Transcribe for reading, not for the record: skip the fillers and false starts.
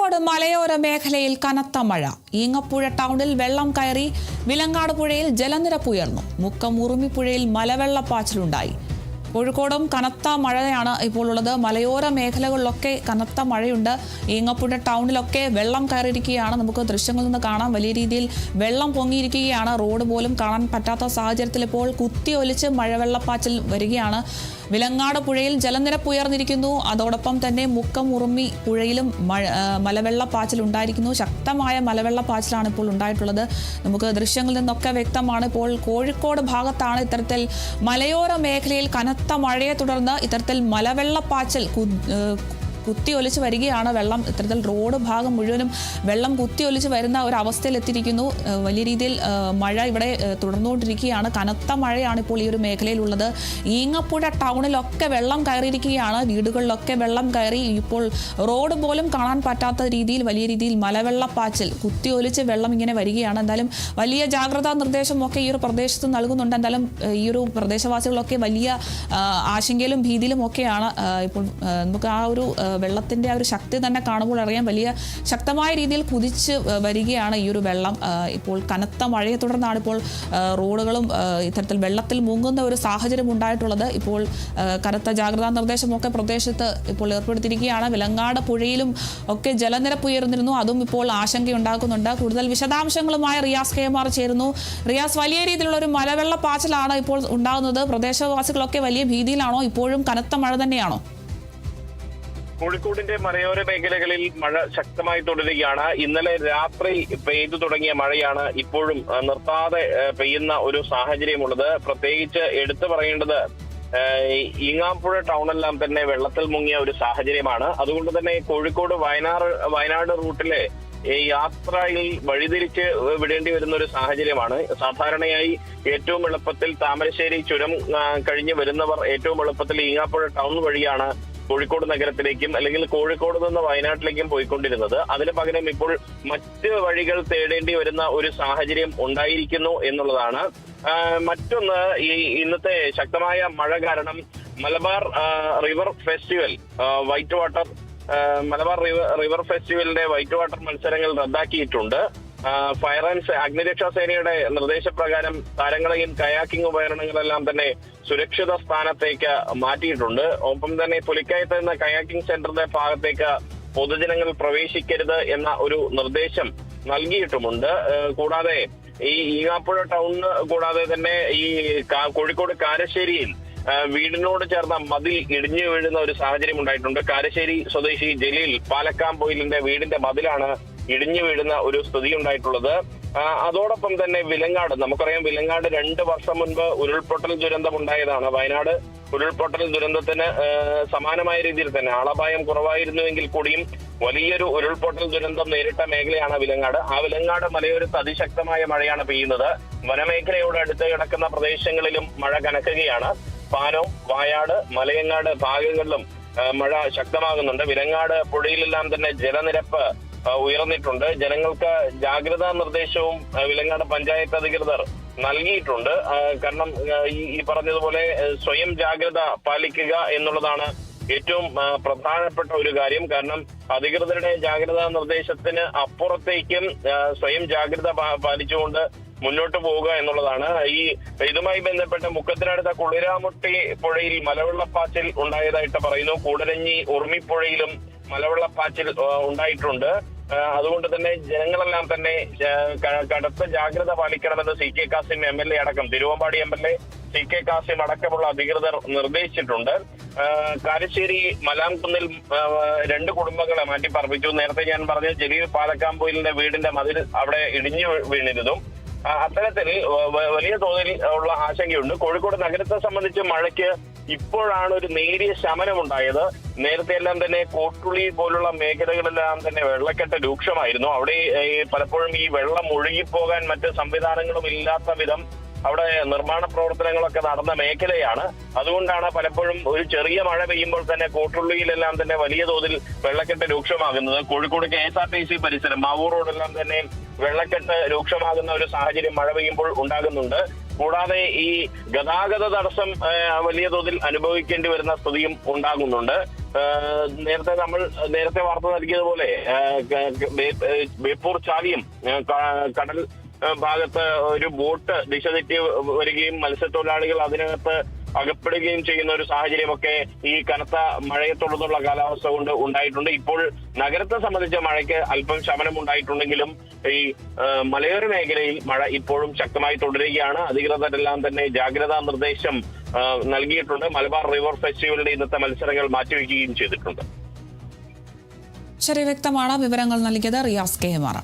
കോഴിക്കോട് മലയോര മേഖലയിൽ കനത്ത മഴ. ഈങ്ങപ്പുഴ ടൗണിൽ വെള്ളം കയറി. വിലങ്ങാട് പുഴയിൽ ജലനിരപ്പ് ഉയർന്നു. മുക്കം ഉറുമിപ്പുഴയിൽ മലവെള്ളപ്പാച്ചിലുണ്ടായി. കോഴിക്കോടും കനത്ത മഴയാണ് ഇപ്പോൾ ഉള്ളത്. മലയോര മേഖലകളിലൊക്കെ കനത്ത മഴയുണ്ട്. ഈങ്ങപ്പുഴ ടൗണിലൊക്കെ വെള്ളം കയറിയിരിക്കുകയാണ്. നമുക്ക് ദൃശ്യങ്ങളിൽ നിന്ന് കാണാം. വലിയ രീതിയിൽ വെള്ളം പൊങ്ങിയിരിക്കുകയാണ്. റോഡ് പോലും കാണാൻ പറ്റാത്ത സാഹചര്യത്തിൽ ഇപ്പോൾ കുത്തിയൊലിച്ച് മഴവെള്ളപ്പാച്ചിൽ വരികയാണ്. വിലങ്ങാട് പുഴയിൽ ജലനിരപ്പ് ഉയർന്നിരിക്കുന്നു. അതോടൊപ്പം തന്നെ മുക്കം ഉറുമി പുഴയിലും മലവെള്ളപ്പാച്ചിൽ ഉണ്ടായിരിക്കുന്നു. ശക്തമായ മലവെള്ളപ്പാച്ചിലാണ് ഇപ്പോൾ ഉണ്ടായിട്ടുള്ളത്. നമുക്ക് ദൃശ്യങ്ങളിൽ നിന്നൊക്കെ വ്യക്തമാണ്. ഇപ്പോൾ കോഴിക്കോട് ഭാഗത്താണ് ഇത്തരത്തിൽ മലയോര മേഖലയിൽ കനത്ത മഴയെ തുടർന്ന് ഇത്തരത്തിൽ മലവെള്ളപ്പാച്ചിൽ കുത്തിയൊലിച്ച് വരികയാണ്. വെള്ളം ഇത്തരത്തിൽ റോഡ് ഭാഗം മുഴുവനും വെള്ളം കുത്തിയൊലിച്ച് വരുന്ന ഒരു അവസ്ഥയിലെത്തിയിരിക്കുന്നു. വലിയ രീതിയിൽ മഴ ഇവിടെ തുടർന്നുകൊണ്ടിരിക്കുകയാണ്. കനത്ത മഴയാണ് ഇപ്പോൾ ഈ ഒരു മേഖലയിലുള്ളത്. ഈങ്ങപ്പുഴ ടൗണിലൊക്കെ വെള്ളം കയറിയിരിക്കുകയാണ്. വീടുകളിലൊക്കെ വെള്ളം കയറി. ഇപ്പോൾ റോഡ് പോലും കാണാൻ പറ്റാത്ത രീതിയിൽ വലിയ രീതിയിൽ മലവെള്ളപ്പാച്ചിൽ കുത്തിയൊലിച്ച് വെള്ളം ഇങ്ങനെ വരികയാണ്. എന്തായാലും വലിയ ജാഗ്രതാ നിർദ്ദേശമൊക്കെ ഈ ഒരു പ്രദേശത്ത് നൽകുന്നുണ്ട്. എന്തായാലും ഈ ഒരു പ്രദേശവാസികളൊക്കെ വലിയ ആശങ്കയിലും ഭീതിയിലും ഒക്കെയാണ്. ഇപ്പോൾ നമുക്ക് ആ ഒരു വെള്ളത്തിന്റെ ആ ഒരു ശക്തി തന്നെ കാണുമ്പോൾ അറിയാം. വലിയ ശക്തമായ രീതിയിൽ കുതിച്ച് വരികയാണ് ഈ ഒരു വെള്ളം. ഇപ്പോൾ കനത്ത മഴയെ തുടർന്നാണ് ഇപ്പോൾ റോഡുകളും ഇത്തരത്തിൽ വെള്ളത്തിൽ മുങ്ങുന്ന ഒരു സാഹചര്യം ഉണ്ടായിട്ടുള്ളത്. ഇപ്പോൾ കനത്ത ജാഗ്രതാ നിർദ്ദേശമൊക്കെ പ്രദേശത്ത് ഇപ്പോൾ ഏർപ്പെടുത്തിയിരിക്കുകയാണ്. വിലങ്ങാട് പുഴയിലും ഒക്കെ ജലനിരപ്പ് ഉയർന്നിരുന്നു. അതും ഇപ്പോൾ ആശങ്കയുണ്ടാക്കുന്നുണ്ട്. കൂടുതൽ വിശദാംശങ്ങളുമായി റിയാസ് കെ.എം.ആർ ചേരുന്നു. റിയാസ്, വലിയ രീതിയിലുള്ള ഒരു മലവെള്ളപ്പാച്ചിലാണ് ഇപ്പോൾ ഉണ്ടാകുന്നത്. പ്രദേശവാസികളൊക്കെ വലിയ ഭീതിയിലാണോ? ഇപ്പോഴും കനത്ത മഴ തന്നെയാണോ? കോഴിക്കോടിന്റെ മലയോര മേഖലകളിൽ മഴ ശക്തമായി തുടരുകയാണ്. ഇന്നലെ രാത്രി പെയ്തു തുടങ്ങിയ മഴയാണ് ഇപ്പോഴും നിർത്താതെ പെയ്യുന്ന ഒരു സാഹചര്യമുള്ളത്. പ്രത്യേകിച്ച് എടുത്തു പറയേണ്ടത് ഈങ്ങാപ്പുഴ ടൗണെല്ലാം തന്നെ വെള്ളത്തിൽ മുങ്ങിയ ഒരു സാഹചര്യമാണ്. അതുകൊണ്ട് തന്നെ കോഴിക്കോട് വയനാട് റൂട്ടിലെ യാത്രയിൽ വഴിതിരിച്ച് വിടേണ്ടി വരുന്ന ഒരു സാഹചര്യമാണ്. സാധാരണയായി ഏറ്റവും എളുപ്പത്തിൽ താമരശ്ശേരി ചുരം കഴിഞ്ഞ് വരുന്നവർ ഏറ്റവും എളുപ്പത്തിൽ ഈങ്ങാപ്പുഴ ടൗൺ വഴിയാണ് കോഴിക്കോട് നഗരത്തിലേക്കും അല്ലെങ്കിൽ കോഴിക്കോട് നിന്ന് വയനാട്ടിലേക്കും പോയിക്കൊണ്ടിരുന്നത്. അതിന് പകരം ഇപ്പോൾ മറ്റ് വഴികൾ തേടേണ്ടി വരുന്ന ഒരു സാഹചര്യം ഉണ്ടായിരിക്കുന്നു എന്നുള്ളതാണ്. മറ്റൊന്ന്, ഈ ഇന്നത്തെ ശക്തമായ മഴ കാരണം Malabar river festival Malabar river ഫെസ്റ്റിവലിന്റെ വൈറ്റ് വാട്ടർ മത്സരങ്ങൾ റദ്ദാക്കിയിട്ടുണ്ട്. ഫയർ ആൻഡ് അഗ്നിരക്ഷാ സേനയുടെ നിർദ്ദേശപ്രകാരം താരങ്ങളെയും കയാക്കിംഗ് ഉപകരണങ്ങളെല്ലാം തന്നെ സുരക്ഷിത സ്ഥാനത്തേക്ക് മാറ്റിയിട്ടുണ്ട്. ഒപ്പം തന്നെ പുലിക്കയത്ത് എന്ന കയാക്കിംഗ് സെന്ററിന്റെ ഭാഗത്തേക്ക് പൊതുജനങ്ങൾ പ്രവേശിക്കരുത് എന്ന ഒരു നിർദ്ദേശം നൽകിയിട്ടുമുണ്ട്. കൂടാതെ ഈ ഈങ്ങാപ്പുഴ ടൗണിന് കൂടാതെ തന്നെ ഈ കോഴിക്കോട് കാരശ്ശേരിയിൽ വീടിനോട് ചേർന്ന മതിൽ ഇടിഞ്ഞു വീഴുന്ന ഒരു സാഹചര്യം ഉണ്ടായിട്ടുണ്ട്. കാരശ്ശേരി സ്വദേശി ജലീൽ പാലക്കാംപൊയിലിന്റെ വീടിന്റെ മതിലാണ് ഇടിഞ്ഞു വീഴുന്ന ഒരു സ്ഥിതി ഉണ്ടായിട്ടുള്ളത്. അതോടൊപ്പം തന്നെ വിലങ്ങാട്, നമുക്കറിയാം വിലങ്ങാട് 2 വർഷം മുൻപ് ഉരുൾപൊട്ടൽ ദുരന്തം ഉണ്ടായതാണ്. വയനാട് ഉരുൾപൊട്ടൽ ദുരന്തത്തിന് സമാനമായ രീതിയിൽ തന്നെ ആളപായം കുറവായിരുന്നുവെങ്കിൽ കൂടിയും വലിയൊരു ഉരുൾപൊട്ടൽ ദുരന്തം നേരിട്ട മേഖലയാണ് വിലങ്ങാട്. ആ വിലങ്ങാട് മലയോരത്ത് അതിശക്തമായ മഴയാണ് പെയ്യുന്നത്. വനമേഖലയോട് അടുത്ത് കിടക്കുന്ന പ്രദേശങ്ങളിലും മഴ കനക്കുകയാണ്. പാനോം, വായാട്, മലയങ്ങാട് ഭാഗങ്ങളിലും മഴ ശക്തമാകുന്നുണ്ട്. വിലങ്ങാട് പുഴയിലെല്ലാം തന്നെ ജലനിരപ്പ് ഉയർന്നിട്ടുണ്ട്. ജനങ്ങൾക്ക് ജാഗ്രതാ നിർദ്ദേശവും വിലങ്ങാട് പഞ്ചായത്ത് അധികൃതർ നൽകിയിട്ടുണ്ട്. കാരണം ഈ പറഞ്ഞതുപോലെ സ്വയം ജാഗ്രത പാലിക്കുക എന്നുള്ളതാണ് ഏറ്റവും പ്രധാനപ്പെട്ട ഒരു കാര്യം. കാരണം അധികൃതരുടെ ജാഗ്രതാ നിർദ്ദേശത്തിന് അപ്പുറത്തേക്കും സ്വയം ജാഗ്രത പാലിച്ചുകൊണ്ട് മുന്നോട്ട് പോവുക എന്നുള്ളതാണ്. ഇതുമായി ബന്ധപ്പെട്ട് മുക്കത്തിനടുത്ത കുളിരാമുട്ടി പുഴയിൽ മലവെള്ളപ്പാച്ചിൽ ഉണ്ടായതായിട്ട് പറയുന്നു. കൂടരഞ്ഞി ഉറുമിപ്പുഴയിലും മലവെള്ളപ്പാച്ചിൽ ഉണ്ടായിട്ടുണ്ട്. അതുകൊണ്ട് തന്നെ ജനങ്ങളെല്ലാം തന്നെ കടുത്ത ജാഗ്രത പാലിക്കണമെന്ന് CK കാസിം MLA അടക്കം, തിരുവമ്പാടി MLA CK കാസിം അടക്കമുള്ള അധികൃതർ നിർദ്ദേശിച്ചിട്ടുണ്ട്. കാരശ്ശേരി മലാംകുന്നിൽ 2 കുടുംബങ്ങളെ മാറ്റി പാർപ്പിച്ചു. നേരത്തെ ഞാൻ പറഞ്ഞ ജലീൽ പാലക്കാംപൊയിലിന്റെ വീടിന്റെ മതിൽ അവിടെ ഇടിഞ്ഞു വീണിരുന്നു. അത്തരത്തിൽ വലിയ തോതിൽ ഉള്ള ആശങ്കയുണ്ട്. കോഴിക്കോട് നഗരത്തെ സംബന്ധിച്ച് മഴയ്ക്ക് ഇപ്പോഴാണ് ഒരു നേരിയ ശമനമുണ്ടായത്. നേരത്തെ എല്ലാം തന്നെ കോട്ടുളി പോലുള്ള മേഖലകളിലെല്ലാം തന്നെ വെള്ളക്കെട്ട് രൂക്ഷമായിരുന്നു. അവിടെ പലപ്പോഴും ഈ വെള്ളം ഒഴുകിപ്പോകാൻ മറ്റ് സംവിധാനങ്ങളും ഇല്ലാത്ത വിധം അവിടെ നിർമ്മാണ പ്രവർത്തനങ്ങളൊക്കെ നടന്ന മേഖലയാണ്. അതുകൊണ്ടാണ് പലപ്പോഴും ഒരു ചെറിയ മഴ പെയ്യുമ്പോൾ തന്നെ കോട്ടുള്ളിയിലെല്ലാം തന്നെ വലിയ തോതിൽ വെള്ളക്കെട്ട് രൂക്ഷമാകുന്നത്. കോഴിക്കോട് KSRTC പരിസരം മാവൂർ റോഡെല്ലാം തന്നെ വെള്ളക്കെട്ട് രൂക്ഷമാകുന്ന ഒരു സാഹചര്യം മഴ പെയ്യുമ്പോൾ ഉണ്ടാകുന്നുണ്ട്. കൂടാതെ ഈ ഗതാഗത തടസ്സം വലിയ തോതിൽ അനുഭവിക്കേണ്ടി വരുന്ന സ്ഥിതിയും ഉണ്ടാകുന്നുണ്ട്. നേരത്തെ വാർത്ത നൽകിയതുപോലെ ബേപ്പൂർ ചാലിയും കടൽ ഭാഗത്ത് ഒരു ബോട്ട് ദിശ തെറ്റി വരികയും മത്സ്യത്തൊഴിലാളികൾ അതിനകത്ത് അകപ്പെടുകയും ചെയ്യുന്ന ഒരു സാഹചര്യമൊക്കെ ഈ കനത്ത മഴയെ തുടർന്നുള്ള കാലാവസ്ഥ കൊണ്ട് ഉണ്ടായിട്ടുണ്ട്. ഇപ്പോൾ നഗരത്തെ സംബന്ധിച്ച മഴയ്ക്ക് അല്പം ശമനം ഉണ്ടായിട്ടുണ്ടെങ്കിലും ഈ മലയോര മേഖലയിൽ മഴ ഇപ്പോഴും ശക്തമായി തുടരുകയാണ്. അധികൃതരെല്ലാം തന്നെ ജാഗ്രതാ നിർദ്ദേശം നൽകിയിട്ടുണ്ട്. മലബാർ റിവർ ഫെസ്റ്റിവലിന്റെ ഇന്നത്തെ മത്സരങ്ങൾ മാറ്റിവെക്കുകയും ചെയ്തിട്ടുണ്ട്. ശരി, വ്യക്തമാണ്. വിവരങ്ങൾ നൽകിയത് റിയാസ് KM ആണ്.